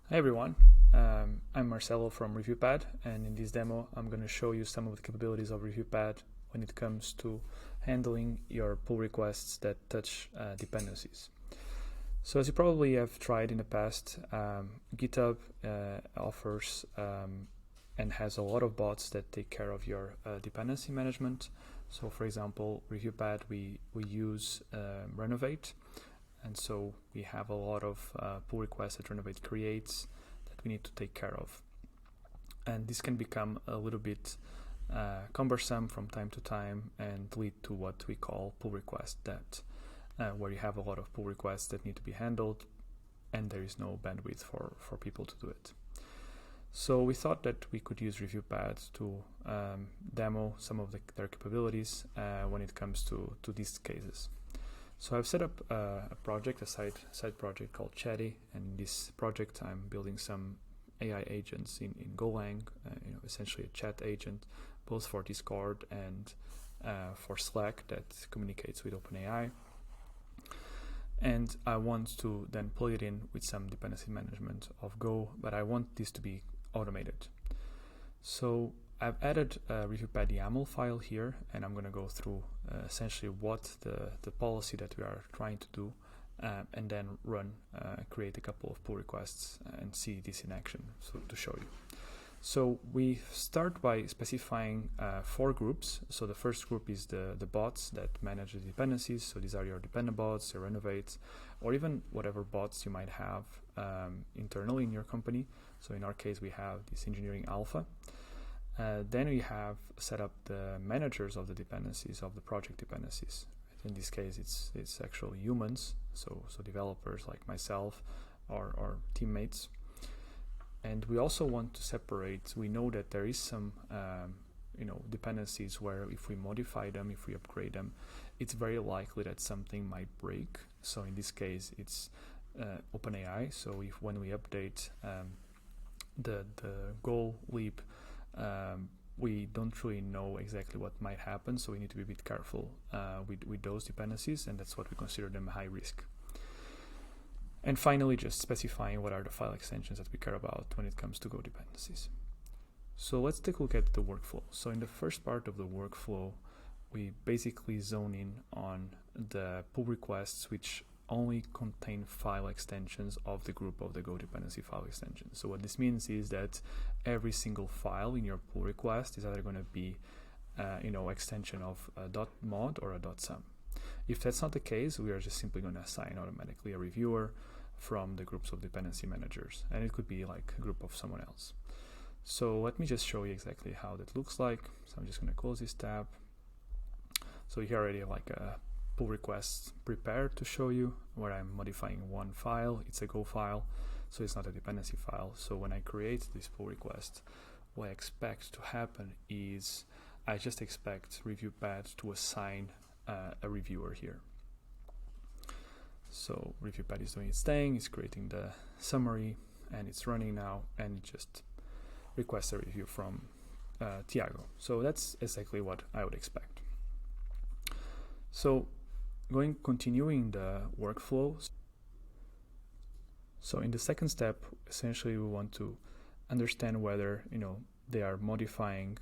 Hi everyone, I'm Marcelo from Reviewpad, and in this demo I'm going to show you some of the capabilities of Reviewpad when it comes to handling your pull requests that touch dependencies. So as you probably have tried in the past, GitHub offers and has a lot of bots that take care of your dependency management. So for example, Reviewpad, we use renovate. And so we have a lot of pull requests that Renovate creates that we need to take care of. And this can become a little bit cumbersome from time to time and lead to what we call pull request debt, where you have a lot of pull requests that need to be handled and there is no bandwidth for people to do it. So we thought that we could use Reviewpad to demo some of their capabilities when it comes to these cases. So I've set up a project, a side project called Chatty, and in this project I'm building some AI agents in Golang, essentially a chat agent, both for Discord and for Slack that communicates with OpenAI. And I want to then plug it in with some dependency management of Go, but I want this to be automated. So I've added a Reviewpad YAML file here, and I'm going to go through essentially what the policy that we are trying to do, and then create a couple of pull requests and see this in action to show you. So we start by specifying 4 groups. So the first group is the bots that manage the dependencies. So these are your dependabots, your renovates, or even whatever bots you might have internally in your company. So in our case, we have this engineering alpha. Then we have set up the managers of the dependencies, of the project dependencies. In this case, it's actually humans, so developers like myself or teammates. And we also want to separate. We know that there is some dependencies where if we modify them, if we upgrade them, it's very likely that something might break. So in this case, it's OpenAI. So when we update the goal leap, we don't really know exactly what might happen, so we need to be a bit careful with those dependencies, and that's what we consider them high risk. And finally, just specifying what are the file extensions that we care about when it comes to Go dependencies. So let's take a look at the workflow. So in the first part of the workflow, we basically zone in on the pull requests which only contain file extensions of the group of the Go dependency file extensions. So what this means is that every single file in your pull request is either going to be extension of a .mod or a .sum. If that's not the case, we are just simply going to assign automatically a reviewer from the groups of dependency managers, and it could be like a group of someone else. So let me just show you exactly how that looks like. So I'm just going to close this tab. So here already have like a pull request prepared to show you where I'm modifying one file. It's a Go file, so it's not a dependency file. So when I create this pull request, what I expect to happen is I just expect Reviewpad to assign a reviewer here. So Reviewpad is doing its thing, it's creating the summary, and it's running now, and it just requests a review from Tiago. So that's exactly what I would expect. So continuing the workflow. So in the second step, essentially we want to understand whether they are modifying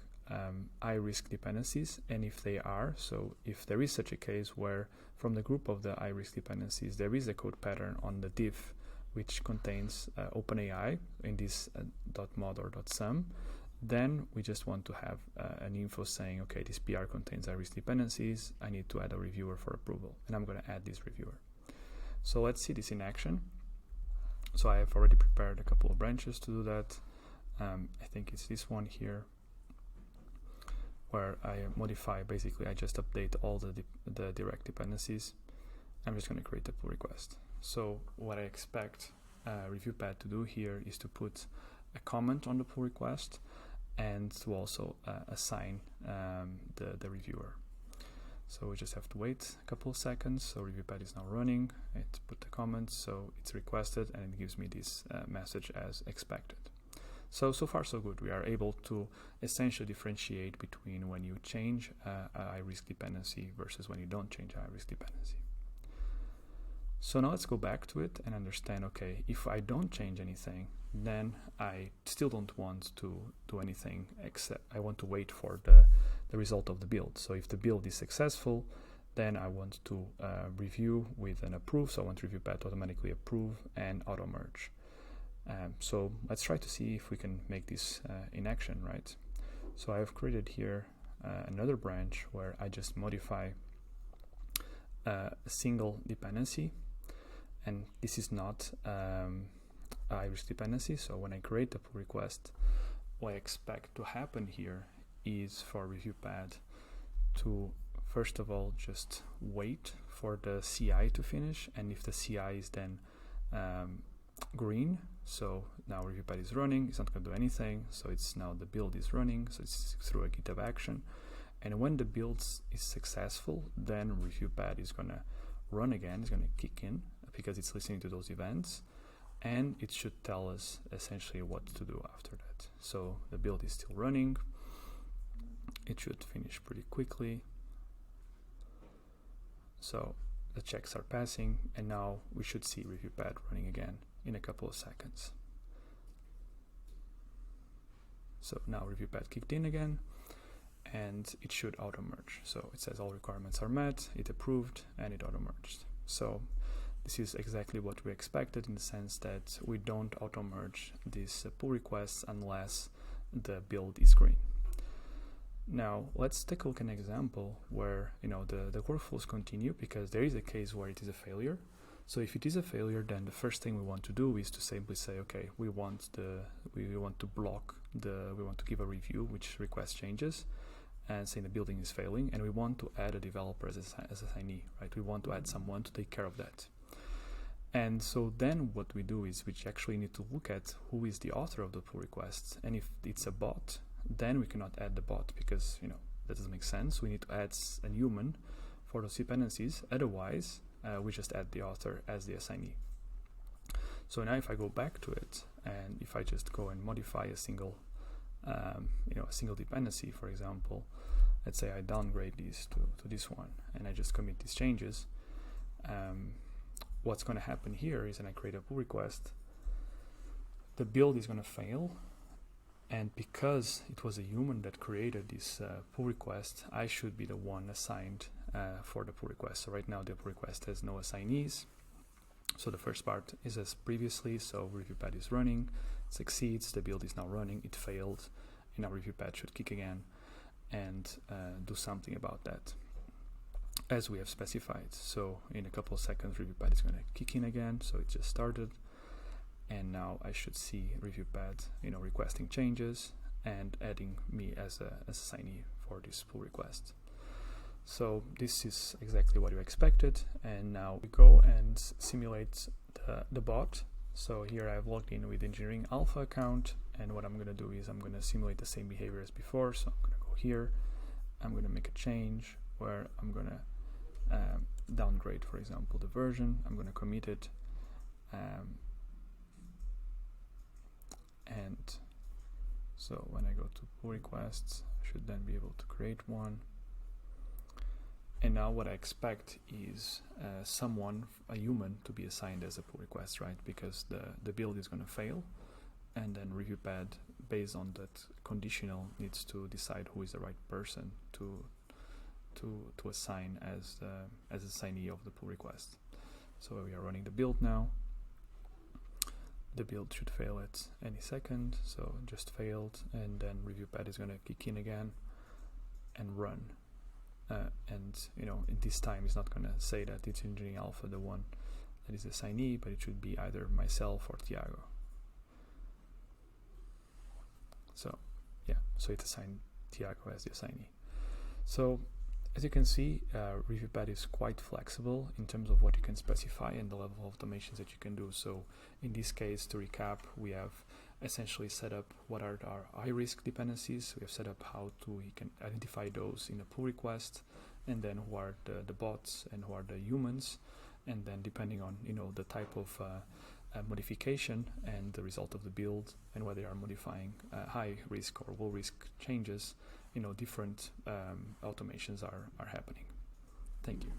high risk dependencies, and if they are, so if there is such a case where from the group of the high risk dependencies there is a code pattern on the diff which contains OpenAI in this .mod or .sum, then we just want to have an info saying, okay, this PR contains high risk dependencies, I need to add a reviewer for approval, and I'm going to add this reviewer. So let's see this in action. So I have already prepared a couple of branches to do that. I think it's this one here, where I modify, basically I just update all the direct dependencies. I'm just going to create a pull request. So what I expect Reviewpad to do here is to put a comment on the pull request and to also assign the reviewer. So we just have to wait a couple of seconds. So Reviewpad is now running. It put the comment, so it's requested, and it gives me this message as expected. So far so good. We are able to essentially differentiate between when you change a high risk dependency versus when you don't change a high risk dependency. So now let's go back to it and understand, okay, if I don't change anything, then I still don't want to do anything except I want to wait for the result of the build. So if the build is successful, then I want to review with an approve. So I want Reviewpad to automatically approve and auto merge. So let's try to see if we can make this in action, right? So I've created here another branch where I just modify a single dependency, and this is not Irish dependency. So when I create the pull request, what I expect to happen here is for Reviewpad to first of all just wait for the CI to finish, and if the CI is then green, so now Reviewpad is running, it's not going to do anything, so it's now the build is running, so it's through a GitHub action. And when the build is successful, then Reviewpad is going to run again, it's going to kick in because it's listening to those events, and it should tell us essentially what to do after that. So the build is still running, it should finish pretty quickly. So the checks are passing, and now we should see Reviewpad running again in a couple of seconds. So now Reviewpad kicked in again, and it should auto merge. So it says all requirements are met, it approved, and it auto merged. So this is exactly what we expected, in the sense that we don't auto merge these pull requests unless the build is green. Now let's take a look at an example where the workflows continue, because there is a case where it is a failure. So if it is a failure, then the first thing we want to do is to simply say, okay, we want to give a review which requests changes and saying the building is failing, and we want to add a developer as assignee, right? We want to add someone to take care of that. And so then what we do is we actually need to look at who is the author of the pull requests, and if it's a bot, then we cannot add the bot, because that doesn't make sense. We need to add a human for those dependencies. Otherwise, we just add the author as the assignee. So now if I go back to it, and if I just go and modify a single dependency, for example, let's say I downgrade these to this one, and I just commit these changes, what's going to happen here is when I create a pull request, the build is going to fail. And because it was a human that created this pull request, I should be the one assigned for the pull request. So right now the pull request has no assignees. So the first part is as previously, so Reviewpad is running, succeeds, the build is now running, it failed, and now Reviewpad should kick again and do something about that, as we have specified. So in a couple of seconds, Reviewpad is going to kick in again, so it just started. And now I should see Reviewpad, requesting changes and adding me as a assignee for this pull request. So this is exactly what you expected. And now we go and simulate the bot. So here I've logged in with Engineering Alpha account, and what I'm going to do is I'm going to simulate the same behavior as before. So I'm going to go here, I'm going to make a change where I'm going to downgrade, for example, the version. I'm going to commit it. And so when I go to pull requests, I should then be able to create one. And now what I expect is a human, to be assigned as a pull request, right? Because the build is going to fail, and then Reviewpad, based on that conditional, needs to decide who is the right person to assign as assignee of the pull request. So we are running the build now. The build should fail at any second, so just failed, and then Reviewpad is going to kick in again and run. And in this time it's not going to say that it's Engineering Alpha the one that is the assignee, but it should be either myself or Tiago. So yeah, so it assigned Tiago as the assignee. So as you can see, Reviewpad is quite flexible in terms of what you can specify and the level of automations that you can do. So in this case, to recap, we have essentially set up what are our high-risk dependencies. We have set up how we can identify those in a pull request, and then who are the bots and who are the humans. And then depending on the type of modification and the result of the build, and whether they are modifying high risk or low risk changes, different automations are happening. Thank you.